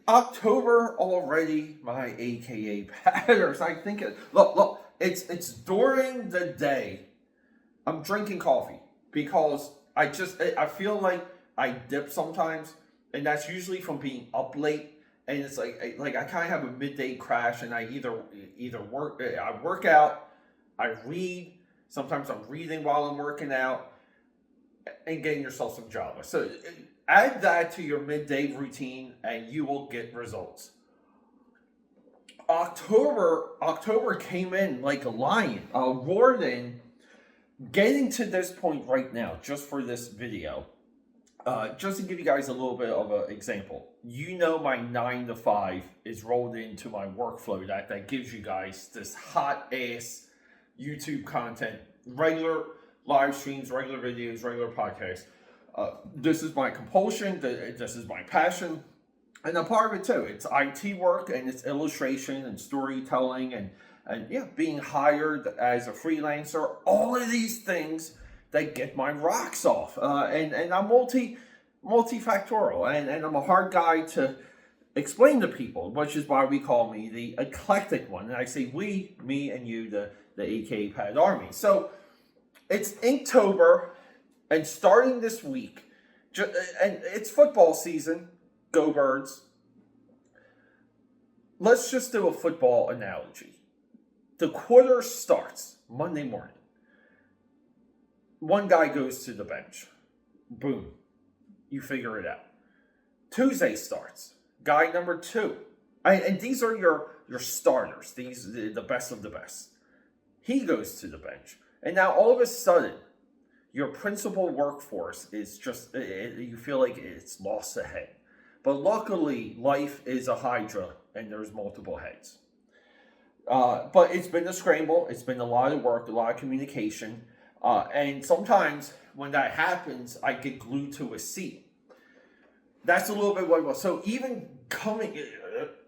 October already, my AKA patterns. I think look, it's during the day. I'm drinking coffee because I feel like I dip sometimes, and that's usually from being up late. And it's like I kind of have a midday crash, and I either work out, I read. Sometimes I'm reading while I'm working out, and getting yourself some Java. So add that to your midday routine, and you will get results. October came in like a lion, roared in. Getting to this point right now, just for this video, just to give you guys a little bit of an example. You know my 9 to 5 is rolled into my workflow that gives you guys this hot ass YouTube content, regular live streams, regular videos, regular podcasts. This is my compulsion, this is my passion, and a part of it too. It's IT work, and it's illustration and storytelling, and yeah, being hired as a freelancer. All of these things that get my rocks off, and I'm multifactorial, and I'm a hard guy to explain to people, which is why we call me the eclectic one. And I say we, me, and you, the AKA Pad Army. So it's Inktober, and starting this week, and it's football season. Go Birds. Let's just do a football analogy. The quarter starts Monday morning. One guy goes to the bench. Boom. You figure it out. Tuesday starts. Guy number 2. And these are your starters. These are the best of the best. He goes to the bench. And now all of a sudden, your principal workforce is just, you feel like it's lost a head. But luckily, life is a hydra, and there's multiple heads. But it's been a scramble. It's been a lot of work, a lot of communication. And sometimes when that happens, I get glued to a seat. That's a little bit what it was. So even coming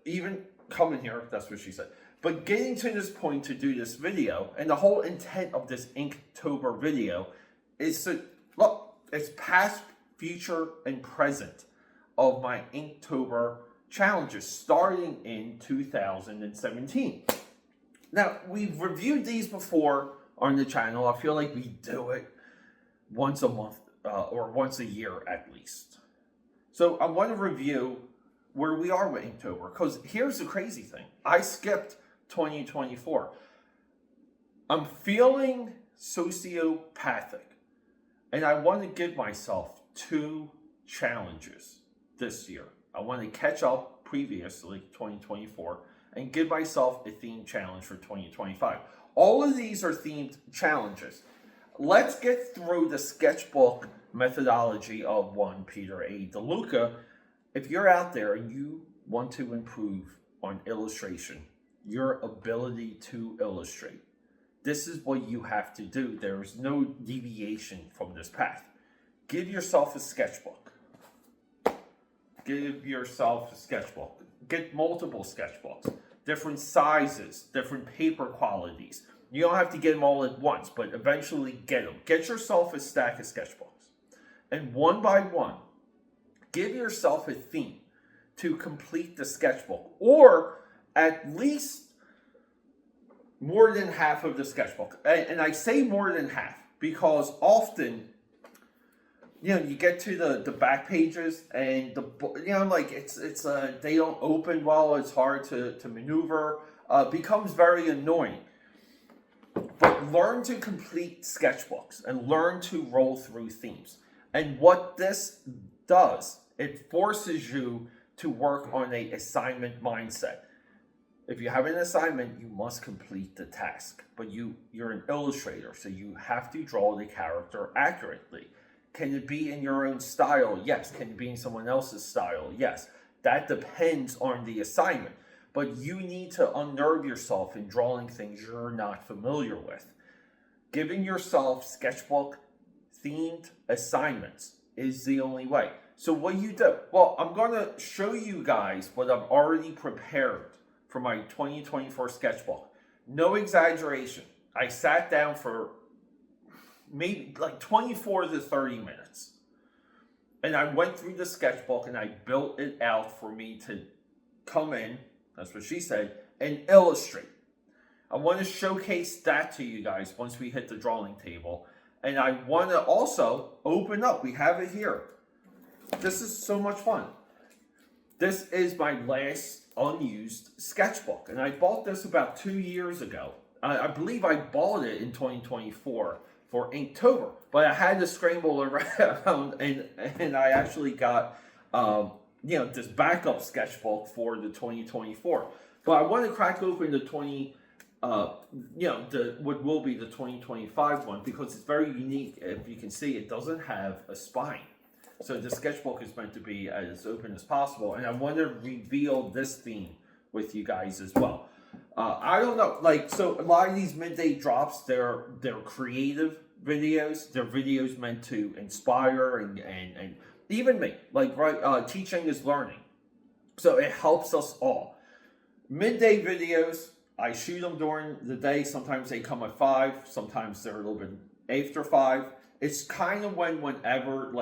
here, that's what she said. But getting to this point to do this video, and the whole intent of this Inktober video is to, look, it's past, future, and present of my Inktober challenges starting in 2017. Now, we've reviewed these before on the channel. I feel like we do it once a month or once a year at least. So I want to review where we are with Inktober, because here's the crazy thing. I skipped 2024. I'm feeling sociopathic, and I want to give myself 2 challenges this year. I want to catch up previously, 2024, and give myself a themed challenge for 2025. All of these are themed challenges. Let's get through the sketchbook methodology of one Peter A. DeLuca. If you're out there and you want to improve on illustration, your ability to illustrate, this is what you have to do. There is no deviation from this path. Give yourself a sketchbook. Give yourself a sketchbook. Get multiple sketchbooks, different sizes, different paper qualities. You don't have to get them all at once, but eventually get them. Get yourself a stack of sketchbooks. And one by one, give yourself a theme to complete the sketchbook, or at least more than half of the sketchbook. And I say more than half because often, you get to the back pages, and it's they don't open well. It's hard to maneuver. Becomes very annoying. But learn to complete sketchbooks and learn to roll through themes. And what this does, it forces you to work on an assignment mindset. If you have an assignment, you must complete the task. But you're an illustrator, so you have to draw the character accurately. Can it be in your own style? Yes. Can it be in someone else's style? Yes. That depends on the assignment. But you need to unnerve yourself in drawing things you're not familiar with. Giving yourself sketchbook themed assignments is the only way. So what do you do? Well, I'm going to show you guys what I've already prepared for my 2024 sketchbook. No exaggeration. I sat down for maybe like 24 to 30 minutes. And I went through the sketchbook and I built it out for me to come in, that's what she said, and illustrate. I want to showcase that to you guys once we hit the drawing table. And I want to also open up. We have it here. This is so much fun. This is my last unused sketchbook. And I bought this about 2 years ago. I believe I bought it in 2024 for Inktober. But I had to scramble around and I actually got this backup sketchbook for the 2024. But I want to crack open the what will be the 2025 one because it's very unique. If you can see, it doesn't have a spine. So the sketchbook is meant to be as open as possible. And I want to reveal this theme with you guys as well. I don't know, so a lot of these midday drops, they're creative videos. They're videos meant to inspire and even me, teaching is learning. So it helps us all. Midday videos, I shoot them during the day. Sometimes they come at 5. Sometimes they're a little bit after 5. It's kind of whenever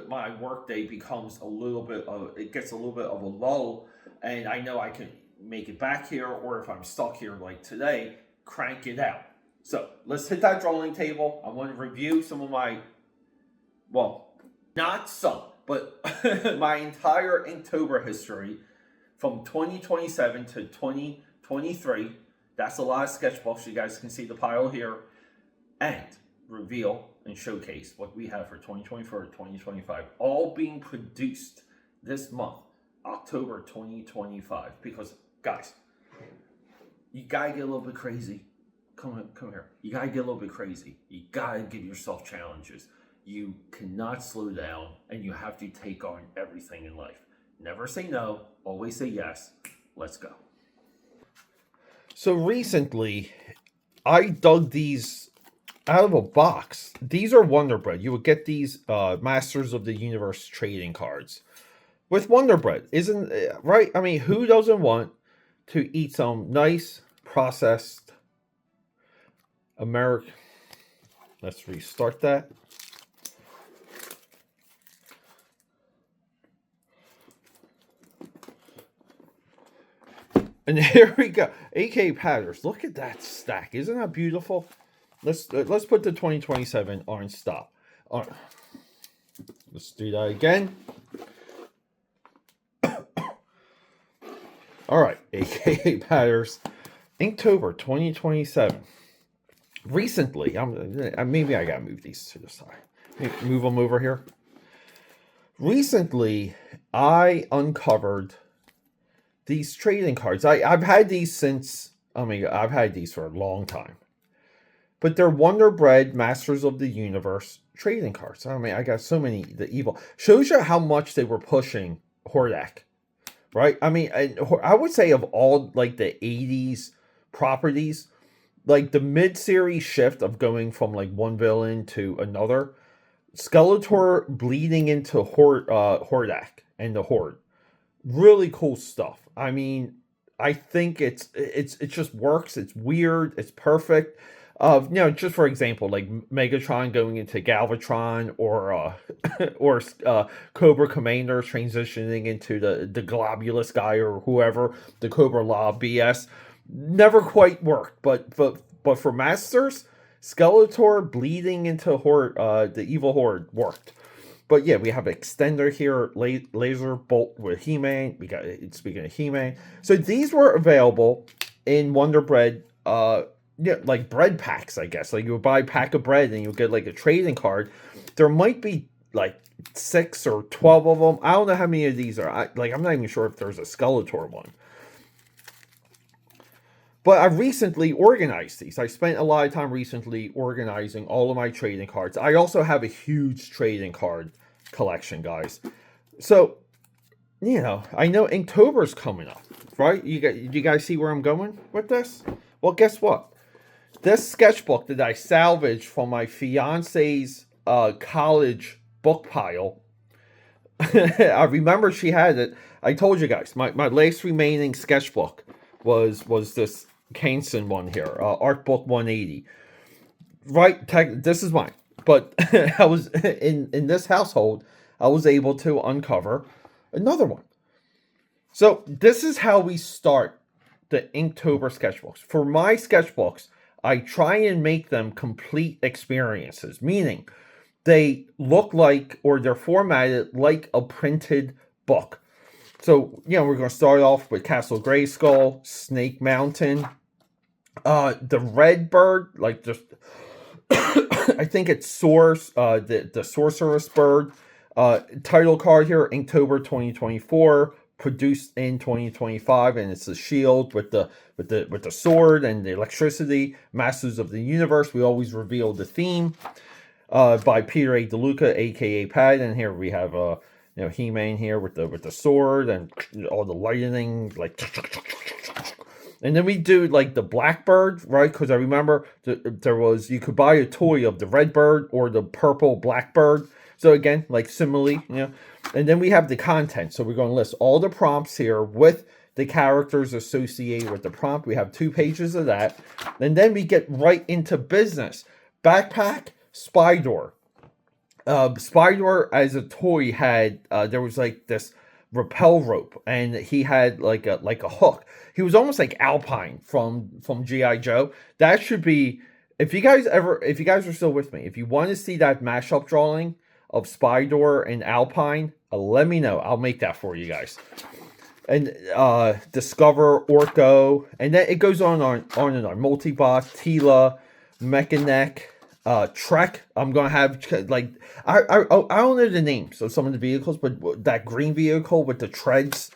my work day becomes it gets a little bit of a lull, and I know I can make it back here, or if I'm stuck here like today, crank it out. So let's hit that drawing table. I want to review some of my, not some, but my entire Inktober history from 2027 to 2023. That's a lot of sketchbooks. You guys can see the pile here. And reveal and showcase what we have for 2024 to 2025. All being produced this month, October 2025. Because, guys, you gotta get a little bit crazy. Come here. You gotta get a little bit crazy. You gotta give yourself challenges. You cannot slow down, and you have to take on everything in life. Never say no. Always say yes. Let's go. So recently, I dug these out of a box. These are Wonder Bread. You would get these Masters of the Universe trading cards with Wonder Bread. Isn't it right? I mean, who doesn't want to eat some nice processed American? Let's restart that. And here we go. AK Padders. Look at that stack. Isn't that beautiful? Let's put the 2027 on stop. Let's do that again. All right, AK Padders. Inktober 2027. Recently, maybe I gotta move these to the side. Move them over here. Recently, I uncovered these trading cards. I've had these since, I've had these for a long time. But they're Wonder Bread Masters of the Universe trading cards. I got so many. The evil. Shows you how much they were pushing Hordak. Right? I would say of all, the 80s properties, the mid-series shift of going from, one villain to another, Skeletor bleeding into Hordak and the Horde. Really cool stuff. I think it just works. It's weird. It's perfect. Just for example, Megatron going into Galvatron, or Cobra Commander transitioning into the Globulus guy or whoever, the Cobra Law BS. Never quite worked, but for Masters, Skeletor bleeding into Horde, the evil Horde worked. But yeah, we have Extender here, Laser Bolt with He-Man. We got, speaking of He-Man. So these were available in Wonder Bread, bread packs, I guess. You would buy a pack of bread and you would get a trading card. There might be 6 or 12 of them. I don't know how many of these are. I'm not even sure if there's a Skeletor one. But I recently organized these. I spent a lot of time recently organizing all of my trading cards. I also have a huge trading card collection, guys. So, I know Inktober's coming up, right? You guys see where I'm going with this? Well, guess what? This sketchbook that I salvaged from my fiance's college book pile. I remember she had it. I told you guys, my last remaining sketchbook was this Kainson one here, Art Book 180. Right, this is mine. But I was in this household, I was able to uncover another one. So this is how we start the Inktober sketchbooks. For my sketchbooks, I try and make them complete experiences, meaning they look like, or they're formatted like a printed book. So, we're going to start off with Castle Grayskull, Snake Mountain, the Red Bird, like just, I think it's the Sorceress Bird. Title card here, Inktober 2024, produced in 2025, and it's a shield with the sword and the electricity. Masters of the Universe. We always reveal the theme. By Peter A. DeLuca, aka Pad, and here we have He-Man here with the sword and all the lightning, like, and then we do like the Blackbird, right? Because I remember you could buy a toy of the Red Bird or the purple Blackbird. So again, like simile, and then we have the content. So we're going to list all the prompts here with the characters associated with the prompt. We have 2 pages of that, and then we get right into business. Backpack. Spydor. Spydor as a toy had there was like this rappel rope, and he had like a hook. He was almost like Alpine from G.I. Joe. That should be, if you guys are still with me, if you want to see that mashup drawing of Spydor and Alpine, let me know. I'll make that for you guys. And Discover, Orko, and then it goes on and on. Multibot, Tila, Mechanic, Trek. I'm gonna have like I don't know the names of some of the vehicles, but that green vehicle with the treads.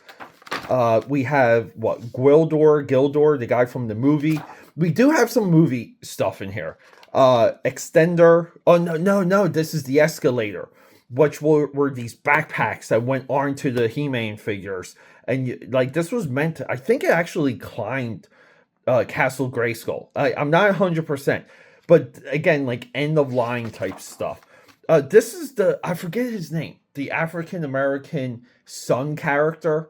We have Gildor, the guy from the movie. We do have some movie stuff in here. Extender. Oh no! This is the escalator, which were these backpacks that went onto the He-Man figures, and like this was meant to. I think it actually climbed Castle Grayskull. I'm not 100%. But again, like end of line type stuff. This is I forget his name, the African American son character.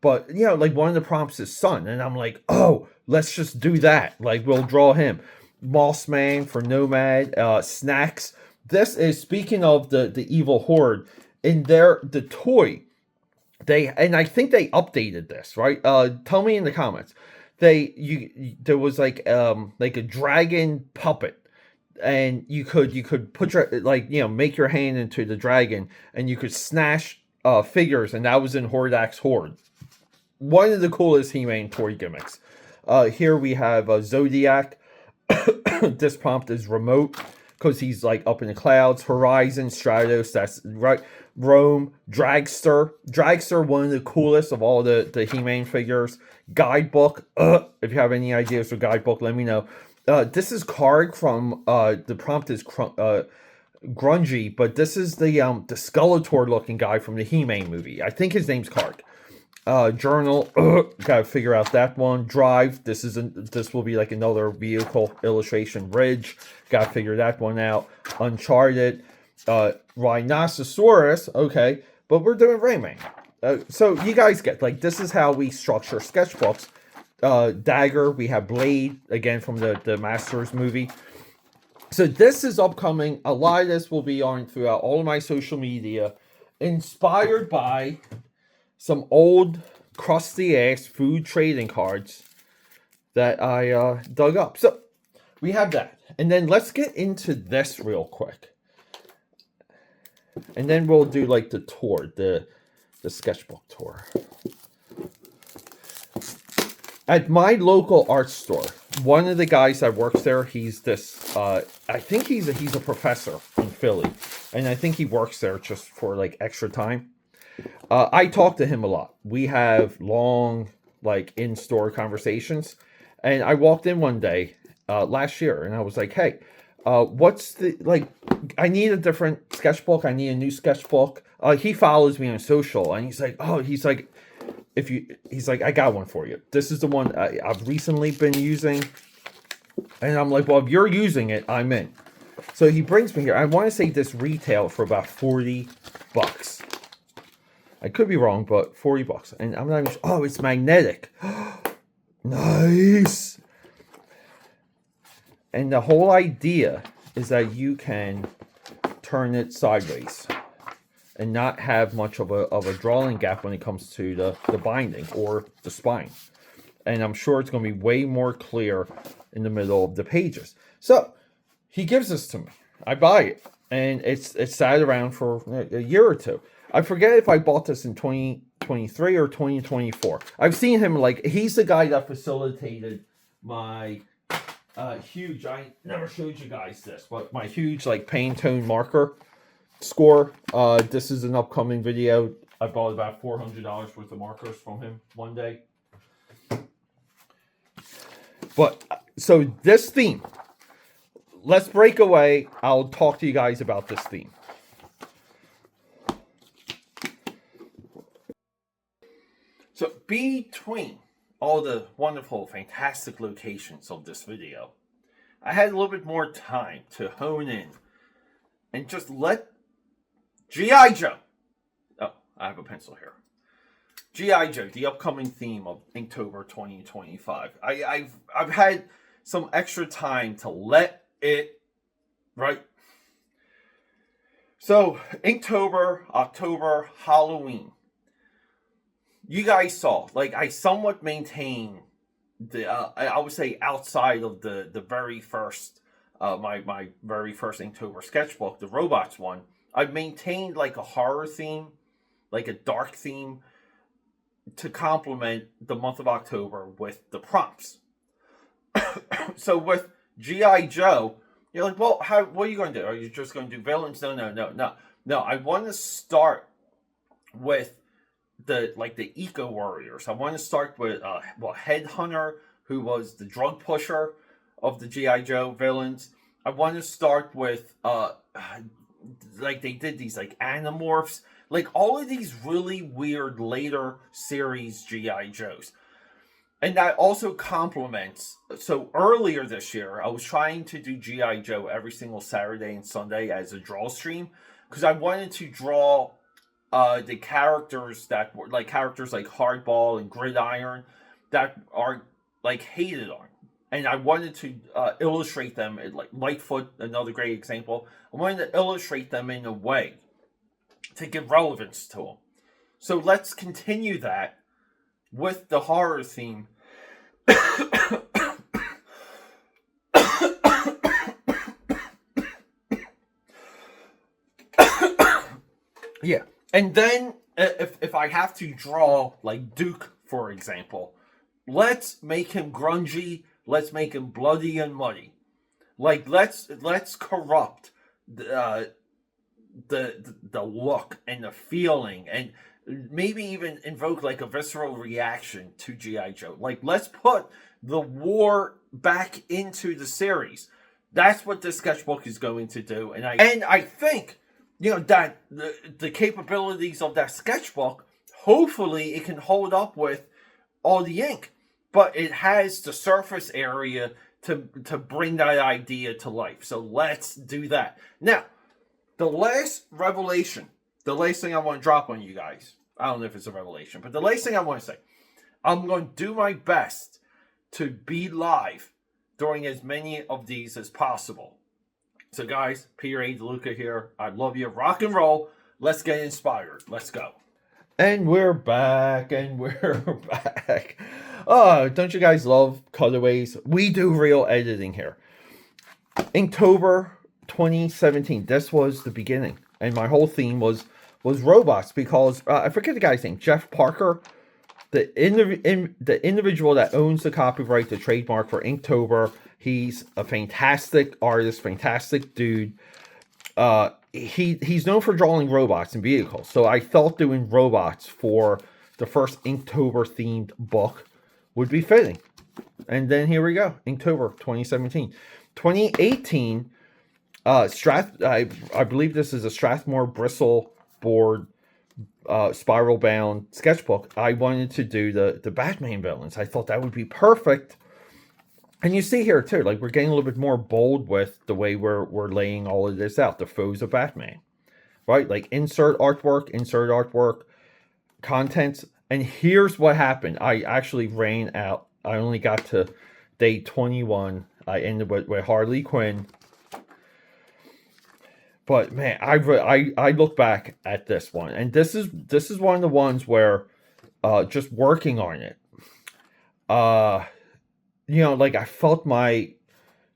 But like one of the prompts is son, and I'm like, oh, let's just do that. Like we'll draw him. Mossman for Nomad. Snacks. This is, speaking of the evil horde, in the toy. And I think they updated this, right? Tell me in the comments. There was like a dragon puppet, and you could put your make your hand into the dragon, and you could snatch figures, and that was in Hordak's Horde. One of the coolest He-Man toy gimmicks. Here we have Zodiac. This prompt is remote because he's like up in the clouds. Horizon, Stratos, that's right. Rome, Dragster, one of the coolest of all the He-Man figures. Guidebook. If you have any ideas for guidebook, let me know. This is Card from the prompt is grungy, but this is the Skeletor looking guy from the He-Man movie. I think his name's Card. Journal. Gotta figure out that one. Drive. This will be like another vehicle illustration. Ridge. Gotta figure that one out. Uncharted. Rhinoceros. Okay, but we're doing Rayman. So you guys get, like, this is how we structure sketchbooks. Dagger. We have Blade again from the Masters movie. So this is upcoming. A lot of this will be on throughout all of my social media, inspired by some old crusty ass food trading cards that I dug up. So we have that, and then let's get into this real quick, and then we'll do like the tour, the sketchbook tour. At my local art store, one of the guys that works there, he's this, I think he's a professor in Philly, and I think he works there just for like extra time. I talk to him a lot. We have long, like, in-store conversations, and I walked in one day last year, and I was like, hey, what's I need a different sketchbook. I need a new sketchbook. He follows me on social, and he's like, I got one for you. This is the one I've recently been using. And I'm like, well, if you're using it, I'm in. So he brings me here. I want to say this retail for about $40. I could be wrong, but $40. And I'm not even sure. Oh, it's magnetic. Nice. And the whole idea is that you can turn it sideways. and not have much of a drawing gap when it comes to the binding or the spine. And I'm sure it's going to be way more clear in the middle of the pages. So he gives this to me. I buy it, and it's sat around for a year or two. I forget if I bought this in 2023 or 2024. I've seen him, like, he's the guy that facilitated my huge, I never showed you guys this, but my huge, like, Pantone marker score. This is an upcoming video. I bought about $400 worth of markers from him one day. But, so this theme, let's break away. I'll talk to you guys about this theme. So between all the wonderful, fantastic locations of this video, I had a little bit more time to hone in and just let G.I. Joe. Oh, I have a pencil here. G.I. Joe, the upcoming theme of Inktober 2025. I've had some extra time to let it, right? So, Inktober, October, Halloween. You guys saw, like, I somewhat maintain the, I would say outside of the very first, my very first Inktober sketchbook, the robots one, I've maintained like a horror theme, like a dark theme, to complement the month of October with the prompts. So with G.I. Joe, you're like, well, what are you going to do? Are you just going to do villains? No. I want to start with the eco warriors. I want to start with Headhunter, who was the drug pusher of the G.I. Joe villains. I want to start with like they did these like Animorphs, like all of these really weird later series G.I. Joes. And that also complements, so earlier this year, I was trying to do G.I. Joe every single Saturday and Sunday as a draw stream, because I wanted to draw the characters that were, like characters like Hardball and Gridiron, that are like hated on. And I wanted to illustrate them, like Lightfoot, another great example. I wanted to illustrate them in a way to give relevance to them. So let's continue that with the horror theme. Yeah. And then if I have to draw like Duke, for example, let's make him grungy. Let's make him bloody and muddy. Like let's corrupt the look and the feeling, and maybe even invoke like a visceral reaction to G.I. Joe. Like let's put the war back into the series. That's what this sketchbook is going to do, and I think, you know, that the capabilities of that sketchbook, hopefully it can hold up with all the ink, but it has the surface area to bring that idea to life. So let's do that. Now, the last revelation, the last thing I want to drop on you guys, I don't know if it's a revelation, but the last thing I want to say, I'm going to do my best to be live during as many of these as possible. So guys, Peter A. DeLuca here. I love you. Rock and roll. Let's get inspired. Let's go. And we're back. Oh, don't you guys love cutaways? We do real editing here. Inktober 2017. This was the beginning. And my whole theme was robots, because I forget the guy's name. Jeff Parker. The individual that owns the copyright, the trademark for Inktober. He's a fantastic artist, fantastic dude. He's known for drawing robots and vehicles. So I felt doing robots for the first Inktober themed book would be fitting. And then here we go, Inktober 2017. 2018, I believe this is a Strathmore bristle board spiral bound sketchbook. I wanted to do the Batman villains. I thought that would be perfect. And you see here too, like we're getting a little bit more bold with the way we're laying all of this out. The foes of Batman, right? Like insert artwork, contents. And here's what happened. I actually ran out. I only got to day 21. I ended with Harley Quinn. but man, I look back at this one, and this is one of the ones where just working on it, uh like I felt my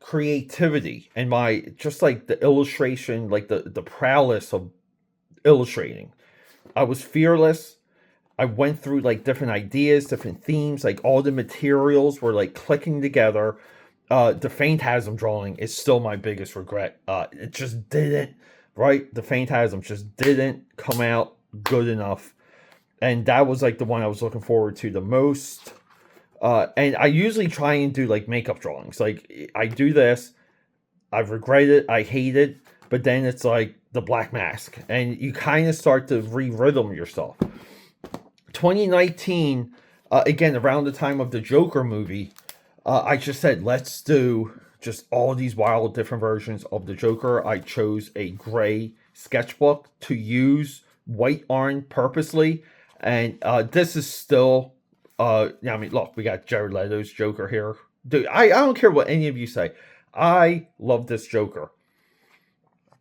creativity and my just like the illustration, like the prowess of illustrating. I was fearless. I went through like different ideas, different themes, like all the materials were like clicking together. The Phantasm drawing is still my biggest regret. It just didn't, right? The Phantasm just didn't come out good enough. And that was like the one I was looking forward to the most. And I usually try and do like makeup drawings. Like I do this, I regret it, I hate it, but then it's like the black mask, and you kind of start to re-rhythm yourself. 2019, again around the time of the Joker movie, I just said let's do just all these wild different versions of the Joker. I chose a gray sketchbook to use white on purposely, and this is still. I mean, look, we got Jared Leto's Joker here. Dude, I don't care what any of you say. I love this Joker.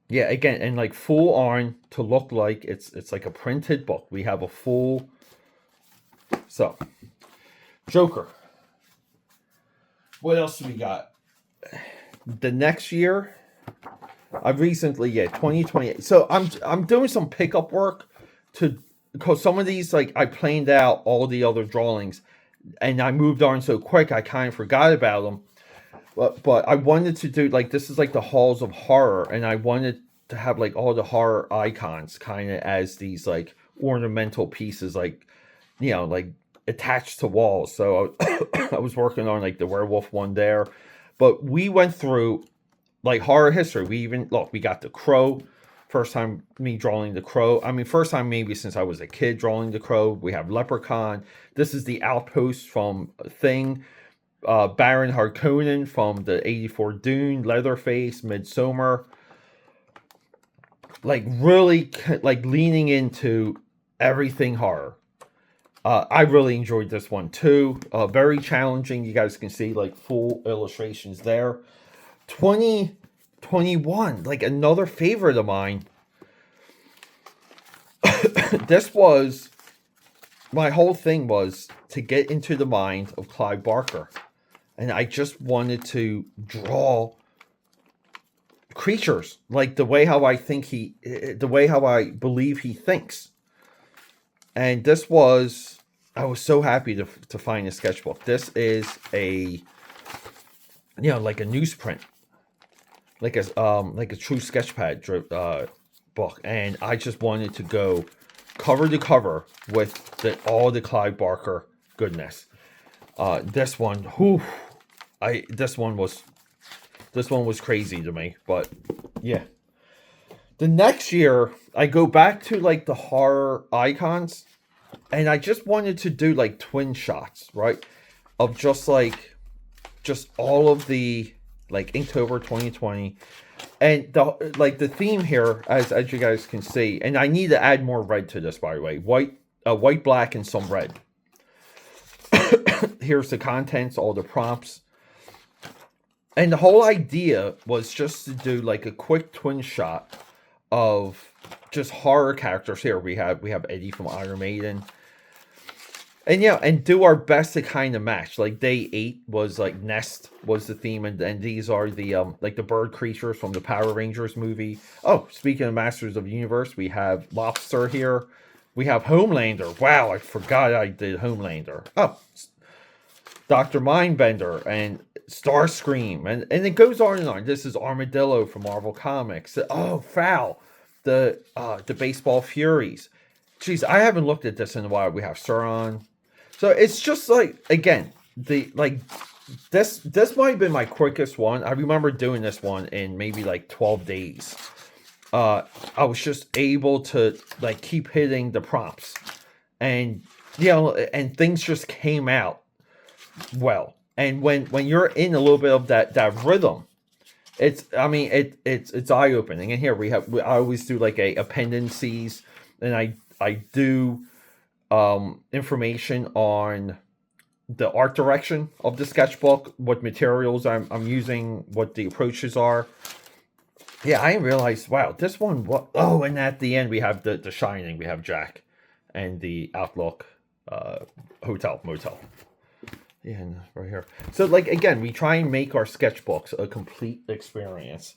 Yeah, again, and like full on to look like it's like a printed book. We have a full. So, Joker. What else do we got? The next year, I recently 2028. So I'm doing some pickup work because some of these, like I planned out all the other drawings, and I moved on so quick I kind of forgot about them. But I wanted to do like this is like the halls of horror, and I wanted to have like all the horror icons kind of as these like ornamental pieces, like like attached to walls. So I was working on like the werewolf one there, but we went through like horror history. We got the Crow. First time me drawing the Crow. I mean, first time maybe since I was a kid drawing the Crow. We have Leprechaun. This is the Outpost from Thing. Baron Harkonnen from the 84 Dune. Leatherface, Midsommar. Like really like leaning into everything horror. I really enjoyed this one too. Very challenging. You guys can see like full illustrations there. 2021, like another favorite of mine. This was my whole thing was to get into the mind of Clive Barker, and I just wanted to draw creatures like the way how I believe he thinks. And this was, I was so happy to find a sketchbook. This is a like a newsprint, like a true sketchpad book, and I just wanted to go cover to cover with all the Clive Barker goodness. This one, this one was crazy to me, but yeah. The next year, I go back to like the horror icons, and I just wanted to do like twin shots, right, of just all of the like Inktober 2020. And the theme here, as you guys can see, and I need to add more red to this, by the way. White, black, and some red. Here's the contents, all the prompts. And the whole idea was just to do like a quick twin shot of just horror characters. Here we have Eddie from Iron Maiden. And and do our best to kind of match. Like day 8 was like Nest was the theme, and these are the like the bird creatures from the Power Rangers movie. Oh, speaking of Masters of the Universe, we have Lobster here. We have Homelander. Wow, I forgot I did Homelander. Oh, Dr. Mindbender and Starscream, and it goes on and on. This is Armadillo from Marvel Comics. Oh, Foul, the Baseball Furies. Jeez, I haven't looked at this in a while. We have Sauron. So it's just like, again, this might have been my quickest one. I remember doing this one in maybe like 12 days. I was just able to like keep hitting the prompts, and and things just came out well. And when you're in a little bit of that rhythm, it's eye opening. And here I always do like a appendices, and I do information on the art direction of the sketchbook, what materials I'm using, what the approaches are. Yeah, I didn't realize. Wow, this one. What? Oh, and at the end we have the Shining. We have Jack, and the Outlook, uh, hotel motel. Yeah, and right here. So like again, we try and make our sketchbooks a complete experience.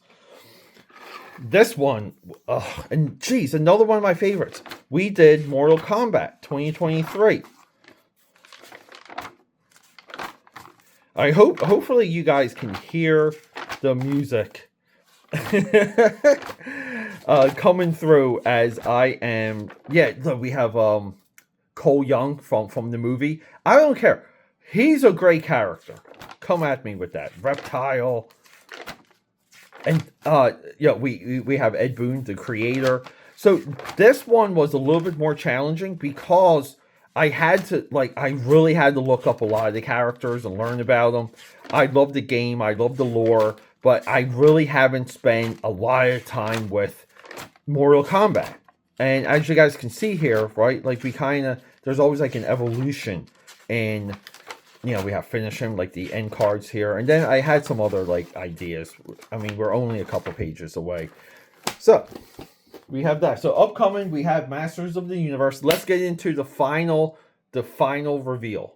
This one, and geez, another one of my favorites. We did Mortal Kombat 2023. Hopefully you guys can hear the music coming through as I am. Yeah, look, we have Cole Young from the movie. I don't care. He's a great character. Come at me with that. Reptile. And yeah, we have Ed Boon, the creator. So this one was a little bit more challenging because I really had to look up a lot of the characters and learn about them. I love the game, I love the lore, but I really haven't spent a lot of time with Mortal Kombat. And as you guys can see here, right, like there's always like an evolution in, we have finish him, like the end cards here. And then I had some other like ideas. I mean, we're only a couple pages away. So we have that. So upcoming, we have Masters of the Universe. Let's get into the final reveal.